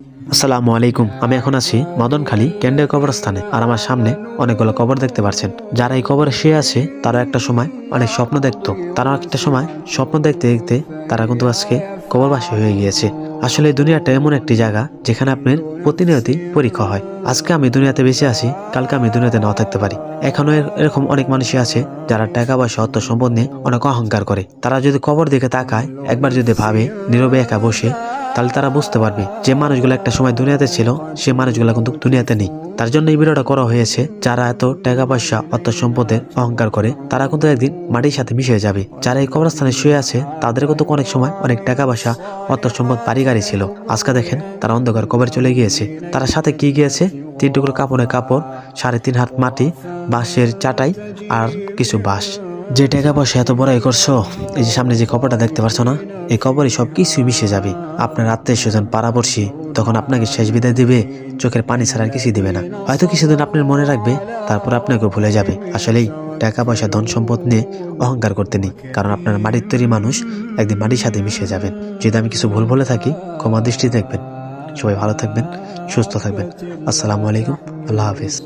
আসসালামু আলাইকুম। আমি এখন আছি মদনখালী কেন্দ্রীয় কবরস্থানে। আর আমার সামনে অনেকগুলো কবর দেখতে পাচ্ছেন। যারা এই কবরে শুয়ে আছে তারা একটা সময় অনেক স্বপ্ন দেখতো। তারা একটা সময় স্বপ্ন দেখতে দেখতে তারা কিন্তু আজকে কবরবাসী হয়ে গিয়েছে। আসলে এই দুনিয়াটা এমন একটি জায়গা যেখানে আপনার প্রতিনিয়তই পরীক্ষা হয়। আজকে আমি দুনিয়াতে বেঁচে আছি, কালকে আমি দুনিয়াতে নাও থাকতে পারি। এখনো এরকম অনেক মানুষই আছে যারা টাকা পয়সা অর্থ সম্পদ নিয়ে অনেক অহংকার করে। তারা যদি কবর দিকে তাকায়, একবার যদি ভাবে নীরবে একা বসে, তাহলে তারা বুঝতে পারবে যে মানুষগুলো একটা সময় দুনিয়াতে ছিল সে মানুষগুলো কিন্তু দুনিয়াতে নেই। তার জন্য এই ভিডিওটা করা হয়েছে। যারা এত টাকা পয়সা অর্থ সম্পদের অহংকার করে তারা কিন্তু একদিন মাটির সাথে মিশে যাবে। যারা এই কবরস্থানে শুয়ে আছে তাদের কিন্তু অনেক সময় অনেক টাকা পয়সা অর্থ সম্পদ বাড়ি গাড়ি ছিল। আজকে দেখেন তারা অন্ধকার কবরে চলে গিয়েছে। তারা সাথে কি গিয়েছে? 3 টুকরো কাপড়ের কাপড়, 3.5 হাত মাটি, বাঁশের চাটাই আর কিছু বাঁশ। যে টাকা পয়সা এত বড়াই করছো, এই যে সামনে যে কবরটা দেখতে পারছো না, এই কবরে সব কিছুই মিশে যাবে। আপনার আত্মীয় স্বজন পাড়াপড়শি তখন আপনাকে শেষ বিদায় দিবে, চোখের পানি ছাড়া আর কিছুই দিবে না। হয়তো কিছুদিন আপনার মনে রাখবে, তারপর আপনাকে ভুলে যাবে। আসলেই টাকা পয়সা ধন সম্পদ নিয়ে অহংকার করতে নেই, কারণ আপনার মাটির তৈরি মানুষ একদিন মাটির সাথে মিশে যাবেন। যদি আমি কিছু ভুল বলে থাকি ক্ষমা দৃষ্টি দেখবেন। সবাই ভালো থাকবেন, সুস্থ থাকবেন। আসসালামু আলাইকুম, আল্লাহ হাফিজ।